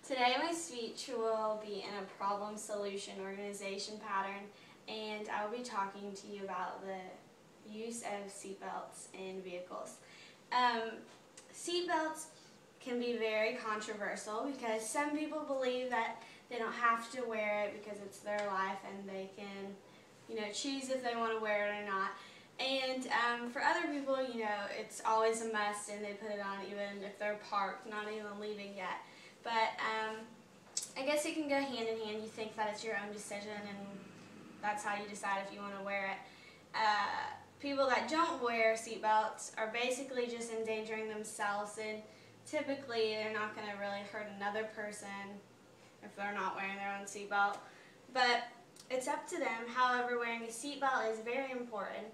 Today my speech will be in a problem-solution organization pattern, and I will be talking to you about the use of seatbelts in vehicles. Seatbelts can be very controversial because some people believe that they don't have to wear it because it's their life and they can, choose if they want to wear it or not. And for other people, it's always a must and they put it on even if they're parked, not even leaving yet. But I guess it can go hand in hand. You think that it's your own decision and that's how you decide if you want to wear it. People that don't wear seatbelts are basically just endangering themselves, and typically they're not going to really hurt another person if they're not wearing their own seatbelt. But it's up to them. However, wearing a seatbelt is very important,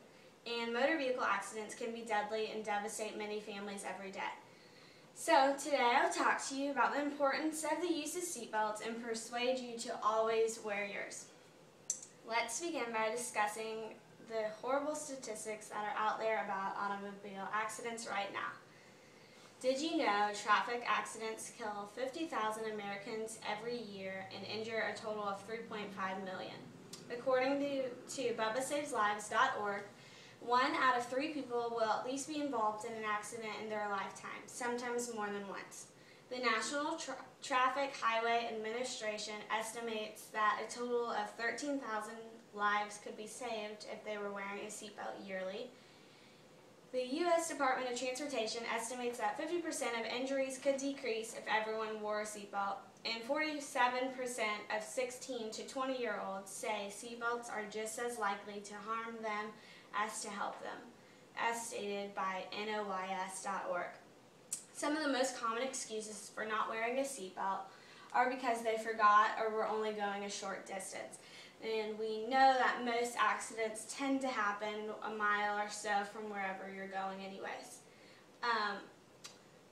and motor vehicle accidents can be deadly and devastate many families every day. So today I'll talk to you about the importance of the use of seatbelts and persuade you to always wear yours. Let's begin by discussing the horrible statistics that are out there about automobile accidents right now. Did you know traffic accidents kill 50,000 Americans every year and injure a total of 3.5 million? According to BubbaSavesLives.org, 1 out of 3 people will at least be involved in an accident in their lifetime, sometimes more than once. The National Traffic Highway Administration estimates that a total of 13,000 lives could be saved if they were wearing a seatbelt yearly. The U.S. Department of Transportation estimates that 50% of injuries could decrease if everyone wore a seatbelt, and 47% of 16 to 20-year-olds say seatbelts are just as likely to harm them as to help them, as stated by NOYS.org. Some of the most common excuses for not wearing a seatbelt are because they forgot or were only going a short distance. And we know that most accidents tend to happen a mile or so from wherever you're going anyways.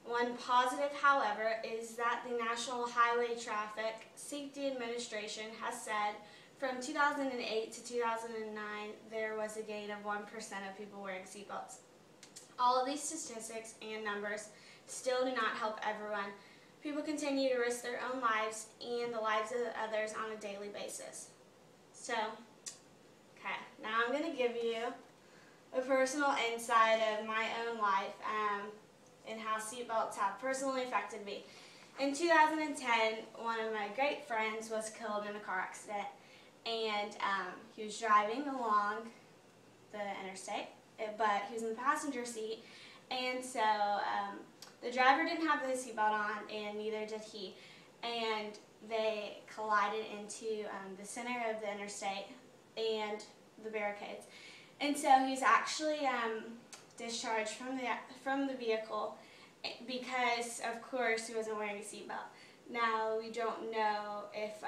One positive, however, is that the National Highway Traffic Safety Administration has said from 2008 to 2009 there was a gain of 1% of people wearing seatbelts. All of these statistics and numbers still do not help everyone. People continue to risk their own lives and the lives of others on a daily basis. So, okay, now I'm going to give you a personal insight of my own life and how seatbelts have personally affected me. In 2010, one of my great friends was killed in a car accident, and he was driving along the interstate, but he was in the passenger seat, and so the driver didn't have the seatbelt on, and neither did he, and they collided into the center of the interstate and the barricades. And so he was actually discharged from the vehicle because, of course, he wasn't wearing a seatbelt. Now, we don't know if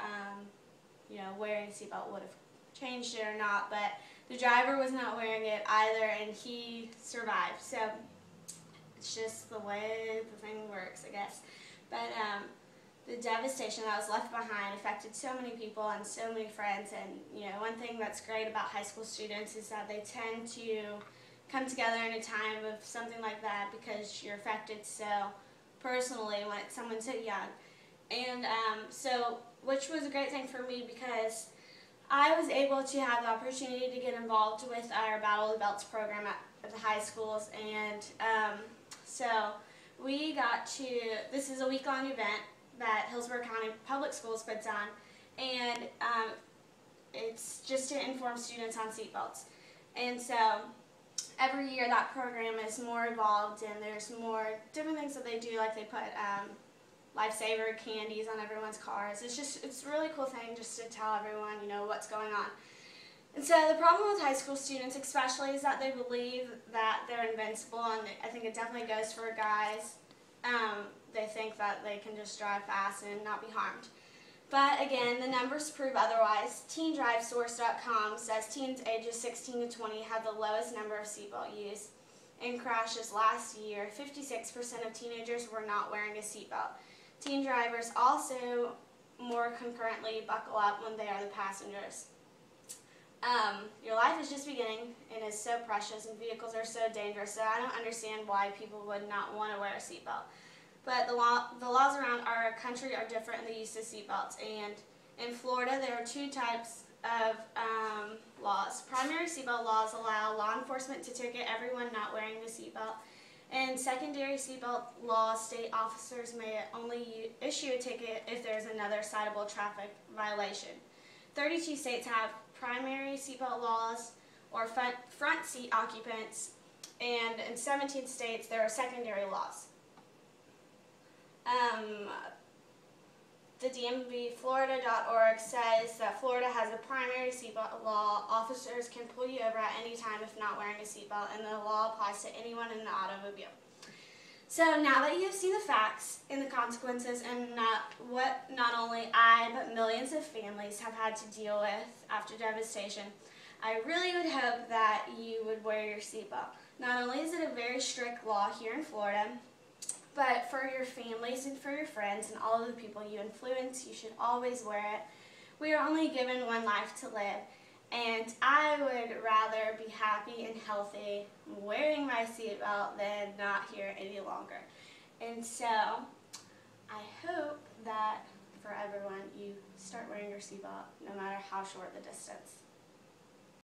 wearing a seatbelt would have changed it or not, but the driver was not wearing it either, and he survived. So it's just the way the thing works, I guess. But the devastation that was left behind affected so many people and so many friends. And one thing that's great about high school students is that they tend to come together in a time of something like that because you're affected so personally when it's someone so young. And which was a great thing for me because I was able to have the opportunity to get involved with our Battle of the Belts program at the high schools. And so we got to, this is a week-long event that Hillsborough County Public Schools puts on, and it's just to inform students on seatbelts. And so every year that program is more evolved, and there's more different things that they do, like they put lifesaver candies on everyone's cars. It's a really cool thing just to tell everyone, what's going on. And so the problem with high school students especially is that they believe that they're invincible, and I think it definitely goes for guys. They think that they can just drive fast and not be harmed. But again, the numbers prove otherwise. TeenDriveSource.com says teens ages 16 to 20 had the lowest number of seatbelt use. In crashes last year, 56% of teenagers were not wearing a seatbelt. Teen drivers also more concurrently buckle up when they are the passengers. Your life is just beginning and is so precious, and vehicles are so dangerous, so I don't understand why people would not want to wear a seatbelt. but the laws around our country are different in the use of seatbelts. And in Florida, there are two types of laws. Primary seatbelt laws allow law enforcement to ticket everyone not wearing the seatbelt. And secondary seatbelt laws state officers may only issue a ticket if there is another citable traffic violation. 32 states have primary seatbelt laws or front seat occupants, and in 17 states there are secondary laws. The DMVFlorida.org says that Florida has a primary seatbelt law. Officers can pull you over at any time if not wearing a seatbelt, and the law applies to anyone in an automobile. So now that you've seen the facts and the consequences and what not only I but millions of families have had to deal with after devastation, I really would hope that you would wear your seatbelt. Not only is it a very strict law here in Florida, but for your families and for your friends and all of the people you influence, you should always wear it. We are only given one life to live, and I would rather be happy and healthy wearing my seatbelt than not here any longer. And so I hope that for everyone, you start wearing your seatbelt no matter how short the distance.